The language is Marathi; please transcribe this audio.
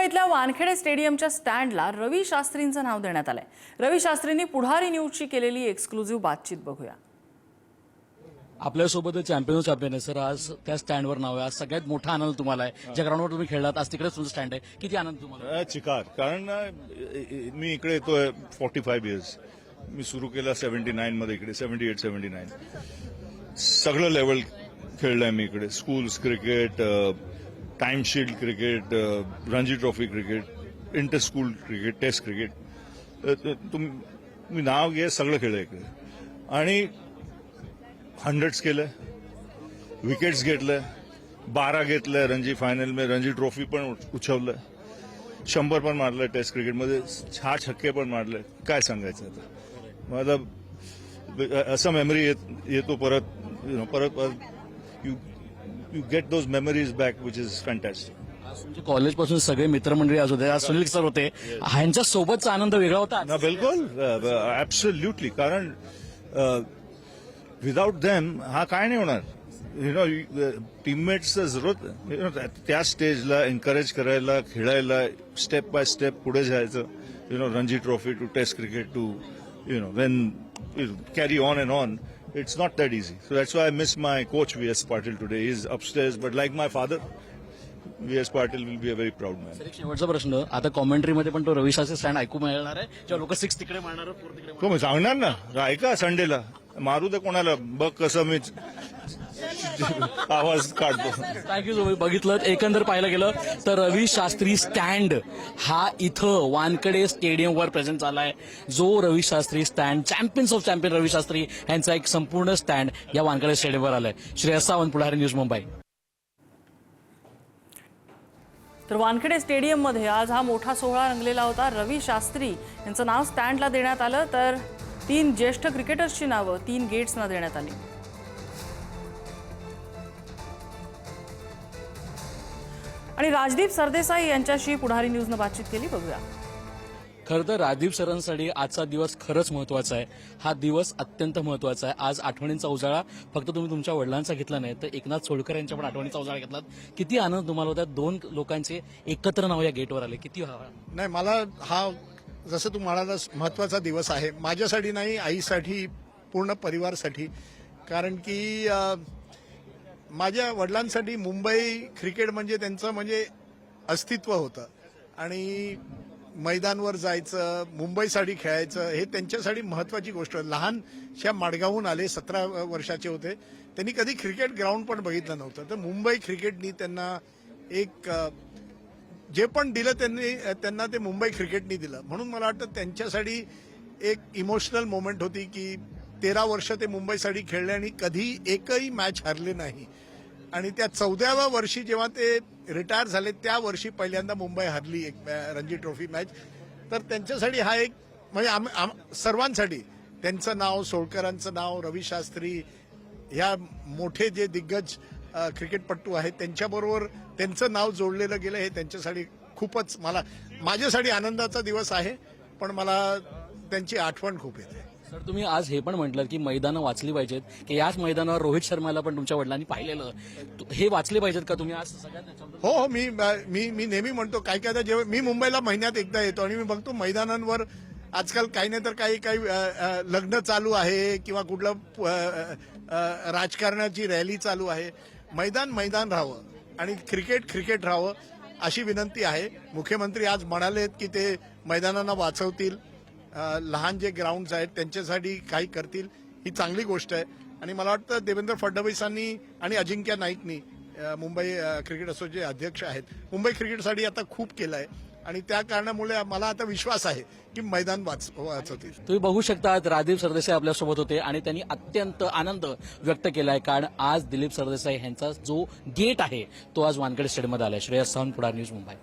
मुंबईतल्या वानखेडे स्टेडियमच्या स्टँडला रवी शास्त्रींचं नाव देण्यात आलंय। रवी शास्त्रींनी पुढारी न्यूजची केलेली एक्सक्लुझिव्ह बातचीत बघूया। आपल्यासोबत चॅम्पियन आहे सर, आज त्या स्टँडवर नाव आहे। आज सगळ्यात मोठा आनंद तुम्हाला आहे, ज्या ग्राउंडवर तुम्ही खेळलात, आज तिकडेच तुमचं स्टँड आहे। किती आनंद तुम्हाला? चिकार, कारण मी इकडे येतोय 45 इयर्स। मी सुरू केला 79 मध्ये, इकडे 78 79 सगळं लेवल खेळलंय मी इकडे। Schools cricket, time shield cricket, Ranji trophy cricket, inter school cricket, test cricket, तुम्ही नाव घे, सगळं खेळलंय इकडे। आणि 100s केलंय, विकेट्स घेतलंय, 12 घेतलंय रणजी फायनल में, रणजी ट्रॉफी पण उछललंय, 100 पण मारलंय टेस्ट क्रिकेटमध्ये, 6 छक्के पण मारले। काय सांगायचं आता, मला असं मेमरी येतो परत, परत you get those memories back, which is fantastic. कॉलेजपासून सगळे मित्रमंडळी आज होते, आज सुनील सर होते, ह्यांच्या सोबतचा आनंद वेगळा होता ना। बिलकुल, ऍब्सोल्युटली, कारण विदाउट देम हा काय नाही होणार। टीममेट्सचं जरूरत, त्या स्टेजला एन्करेज करायला, खेळायला, स्टेप बाय स्टेप पुढे जायचं। Ranji trophy to test cricket to when carry on and on, it's not that easy. So that's why I miss my coach V.S. Patil today. He's upstairs, but like my father, V.S. Patil will be a very proud man. एक शेवटचा प्रश्न, आता कॉमेंट्रीमध्ये पण तो रवी शास्त्री स्टँड ऐकू मिळणार आहे, जेव्हा लोक 6 तिकडे मारणार, 4 तिकडे मारणार? तो मी सांगणार ना, ऐका संडेला मारू दे कोणाला, बघ कसं मी आवाज काढतो। Thank you so much. बघितलं, एकंदर पाहायला गेलं तर रवी शास्त्री स्टँड हा इथं वानखेडे स्टेडियमवर प्रेझेंट झालाय। जो Ravi Shastri stand, champions of champion Ravi Shastri यांचा एक संपूर्ण स्टँड या वानखेडे स्टेडियमवर आलाय। श्रेयस सावंत, पुढारी न्यूज, मुंबई। तर वानखेडे स्टेडियममध्ये आज हा मोठा सोहळा रंगलेला होता। रवी शास्त्री यांचं नाव स्टँडला देण्यात आलं, तर 3 ज्येष्ठ क्रिकेटर्सची नावं 3 गेट्सना देण्यात आली। आणि राजदीप सरदेसाई यांच्याशी पुढारी न्यूजनं बातचीत केली, बघूया। खरं तर राजदीप सरांसाठी आजचा दिवस खरंच महत्वाचा आहे। हा दिवस अत्यंत महत्वाचा आहे। आज आठवणींचा उजाळा फक्त तुम्ही तुमच्या वडिलांचा घेतला नाही, तर एकनाथ सोडकर यांच्या पण आठवणीचा उजाळा घेतलात। किती आनंद तुम्हाला होता? 2 लोकांचे एकत्र नाव या गेटवर आले, किती नाही, मला हा जसं तू म्हणालास महत्वाचा दिवस आहे, माझ्यासाठी नाही, आईसाठी, पूर्ण परिवारासाठी। कारण की माझ्या वडिलांसाठी मुंबई क्रिकेट म्हणजे त्यांचं म्हणजे अस्तित्व होतं, आणि मैदानवर जायचं, मुंबईसाठी खेळायचं, हे त्यांच्यासाठी महत्वाची गोष्ट। लहानशा माडगावहून आले, 17 वर्षाचे होते, त्यांनी कधी क्रिकेट ग्राउंड पण बघितलं नव्हतं। तर मुंबई क्रिकेटनी त्यांना एक जे पण दिलं, त्यांना ते मुंबई क्रिकेटनी दिलं। म्हणून मला वाटतं त्यांच्यासाठी एक इमोशनल मोमेंट होती की 13 वर्ष ते मुंबईसाठी खेळले आणि कधी एकही मॅच हरले नाही। आणि त्या 14व्या वर्षी जेव्हा ते रिटायर झाले, त्या वर्षी पहिल्यांदा मुंबई हरली एक रणजी ट्रॉफी मॅच। तर त्यांच्यासाठी हा एक म्हणजे सर्वांसाठी त्यांचं नाव, सोळकरांचं नाव, रवी शास्त्री, ह्या मोठे जे दिग्गज क्रिकेटपटू आहेत त्यांच्याबरोबर त्यांचं नाव जोडलेलं गेलं, हे त्यांच्यासाठी खूपच माझ्यासाठी आनंदाचा दिवस आहे। पण मला त्यांची आठवण खूप येते। सर, तुम्ही आज हे पण म्हटलं की मैदानं वाचली पाहिजेत, की याच मैदानावर रोहित शर्माला पण तुमच्या वडिलांनी पाहिलेलं, हे वाचले पाहिजेत का तुम्ही आज सगळ्यांना? हो, मी नेहमी म्हणतो, काय जेव्हा मी मुंबईला महिन्यात एकदा येतो आणि मी बघतो मैदानांवर आजकाल काही नाही तर काही लग्न चालू आहे किंवा कुठलं राजकारणाची रॅली चालू आहे। मैदान राहावं आणि क्रिकेट राहावं, अशी विनंती आहे। मुख्यमंत्री आज म्हणालेत की ते मैदानांना वाचवतील, लहान जे ग्राउंड्स आहेत त्यांच्यासाठी काही करतील, ही चांगली गोष्ट आहे। आणि मला वाटतं देवेंद्र फडणवीसांनी आणि अजिंक्य नाईकनी, मुंबई क्रिकेट असोसिएशनचे अध्यक्ष आहेत, मुंबई क्रिकेटसाठी आता खूप केलं आहे, आणि त्या कारणामुळे मला आता विश्वास आहे की मैदान वाचवतील। तुम्ही बघू शकता, राजदीप सरदेसाई आपल्यासोबत होते आणि त्यांनी अत्यंत आनंद व्यक्त केलाय, कारण आज दिलीप सरदेसाई यांचा जो गेट आहे तो आज वानखेडे स्टेडियममध्ये आलाय। श्रेयस सावंत, पुढारी न्यूज, मुंबई।